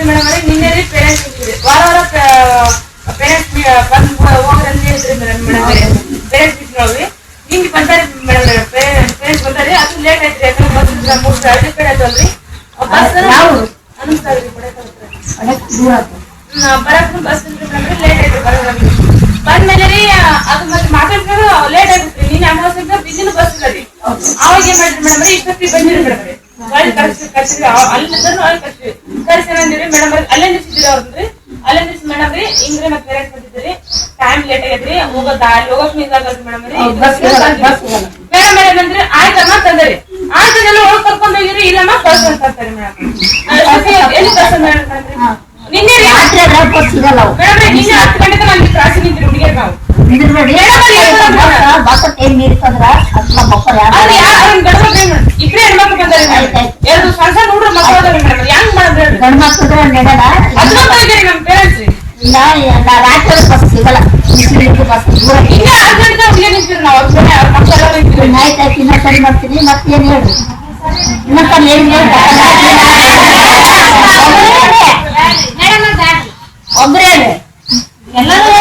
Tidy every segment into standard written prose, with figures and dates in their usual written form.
madam ನಿನ್ನೆ parents ವಾರ parents ಬಂದು ಹೋಗ್ರಿ ಅಂತ ಹೇಳಿದ್ರಿ ಮೇಡಮ್ ಪೇರೆಂಟ್ಸ್ ಮೀಟಿಂಗ್ ಹೋಗ್ರಿ ಹಿಂಗೆ ಬಂದಾರಿ ಮೇಡಮ್ ಪೇರೆಂಟ್ಸ್ ಬಂದಾರಿ ಅದು ಲೇಟ್ ಆಯ್ತ್ರಿ ಯಾಕಂದ್ರೆ ಬಸ್ 3 ಹಳ್ಳಿ ಕಡೆ ಆಯ್ತಲ್ರಿ ಬಸ್ ಅನಿಸ್ತಾವ್ರಿ ಬರಕ್ ಬಸ್ ಮೇಡಮ್ ಲೇಟ್ ಆಯ್ತು ಬರೋದ್ರಿ ಬಂದ್ಮೇಲೆ ರೀ ಅದು ಮತ್ತೆ ಮಾತಾಡ್ಕೊಂಡು ಲೇಟ್ ಆಗುತ್ತೆ ನೀನ್ ಅಮಾವಾಸ್ಯ ಬಿಸಿನ ಬಸ್ ರೀ ಅವಾಗ ಏನ್ ಮಾಡಿದ್ರಿ ಮೇಡಮ್ ಇಷ್ಟೊತ್ತಿಗೆ ಬಂದಿರಿ ಮೇಡಮ್ ಕರ್ಸಿದ್ರಿ ಅಲ್ಲಿಂದನು ಅಲ್ಲಿ ಕರ್ಸಿದ್ರಿ ಕರ್ಸಿರಂದಿರಿ ಮೇಡಮ್ ಅಲ್ಲೇ ನಿಲ್ಸಿದ್ರಿ ಅವ್ರನ್ರಿ ಅಲ್ಲೇ ನಿಲ್ಸಿ ಮೇಡಮ್ ರೀ ಹಿಂಗ್ರಿ ಮತ್ತೆ ಪೇರೆಂಟ್ಸ್ ಬಂದಿದ್ರಿ ಟೈಮ್ ಲೇಟ್ ಆಗೈತ್ರಿ ಹೋಗೋಕ್ ಇದಾಗಲ್ರಿ ಮೇಡಮ್ ರೀ ಮೇಡಮ್ ಮೇಡಮ್ ಅಂದ್ರೆ ಆಯ್ತಮ್ಮ ತಂದರಿ ಆಯ್ತದೆಲ್ಲ ಹೋಗಿ ಕರ್ಕೊಂಡ್ ಹೋಗಿರಿ ಇಲ್ಲಮ್ಮ ಕಳ್ಸ ಅಂತ ಅಂತಾರೆ ಮೇಡಮ್ ಎಲ್ಲಿ ಕಳ್ಸ ಮೇಡಮ್ ನಿನ್ನೆ ಮೇಡಮ್ ನಿನ್ನೆ 10 ಗಂಟೆಗೆ ನಮ್ಗೆ ಕ್ರಾಸಿ ನಿಂತಿರಿ ಹುಡುಗಿಯರ್ ನಾವು ಇಬ್ರೇ ಹೆಣ್ಮಕ್ಳು ಬಂದಾರೆ ಎರಡು ಸಣ್ಣ ಸಣ್ಣ ಹುಡುಗ್ರು ಮಕ್ಕಳು ಅದಾವೆ ಮೇಡಮ್ ಹೆಂಗ್ ಮಾಡಿದ್ರೆ ನಮ್ ಪೇರೆಂಟ್ಸ್ ರಾತ್ರಿ ಬಸ್ ಸಿಗಲ್ಲ ಇನ್ನೇ 6 ಗಂಟೆಗೆ ಹುಡುಗಿ ನಿಂತಿರಿ ನಾವು ಅವ್ರ ಮಕ್ಕಳೆಲ್ಲ ನಿಂತಿರಿ ಆಯ್ತಾಯ್ತು ಇನ್ನೂ ಸರಿ ಮಾಡ್ತೀನಿ ಮತ್ತೇನ್ ಹೇಳ್ರಿ ಇನ್ನೊಂದ್ಸಲ ಏನ್ ಒಬ್ರೇ ಹೇಳಿ ಎಲ್ಲರೂ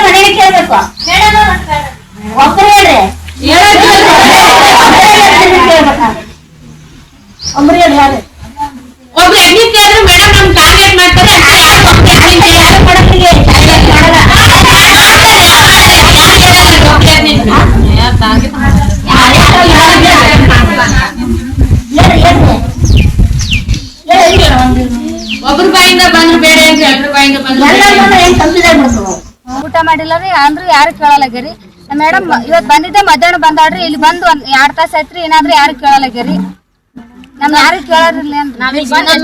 ಮನೆಗೆ ಕೇಳ್ಬೇಕು ಒಬ್ರೇ ಹೇಳ್ರಿ ಒಬ್ರೇ ಹೇಳಿ ಯಾರು ಒಬ್ರು ಹೆಣ್ಣಿತ್ತು ಆದ್ರೆ ಮೇಡಮ್ ನಮ್ ಟಾರ್ಗೆಟ್ ಮಾಡ್ತಾರೆ ಒಬ್ರು ಬಾಯಿಂದ ಬಂದ್ರು ಬೇಡ ಅಂತ ಎಲ್ರ ಬಾಯಿಂದ ಬಂದ್ರು ಊಟ ಮಾಡಿಲ್ಲ ರೀ ಅಂದ್ರೂ ಯಾರು ಕೇಳಲಾಗ್ಯಾರಿ ಮೇಡಮ್ ಇವತ್ ಬಂದಿದ್ದೆ ಮಧ್ಯಾಹ್ನ ಬಂದಾಡ್ರಿ ಇಲ್ಲಿ ಬಂದು 2 ತಾಸ ಆಯ್ತ್ರಿ ಏನಾದ್ರೂ ಯಾರು ಕೇಳಲಾಗ್ಯಾರಿ ನಮ್ ಯಾರು ಕೇಳೋರಿಲ್ಲ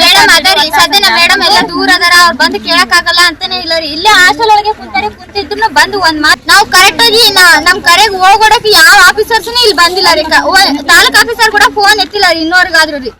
ಮೇಡಮ್ ಅದಾರಿ ಸದ್ಯ ನಮ್ಮ ಮೇಡಮ್ ಎಲ್ಲ ದೂರ ಅದಾರ ಅವ್ರು ಬಂದು ಕೇಳಕ್ ಆಗಲ್ಲ ಅಂತಾನೆ ಇಲ್ಲ ರೀ ಇಲ್ಲೇ ಹಾಸ್ಟೆಲ್ ಒಳಗೆ ಕುಂತಿದ್ರು ಬಂದು ಒಂದ್ ಮಾತ್ ನಾವ್ ಕರೆಕ್ಟ್ ಆಗಿ ನಮ್ ಕರೆಗೆ ಹೋಗೋಡಕ್ಕೆ ಯಾವ ಆಫೀಸರ್ಸ್ ಇಲ್ಲಿ ಬಂದಿಲ್ಲ ರೀ ತಾಲೂಕ್ ಆಫೀಸರ್ ಕೂಡ ಫೋನ್ ಎತ್ತಿಲ್ಲ ರೀ ಇನ್ನೋರ್ಗಾದ್ರು ರೀ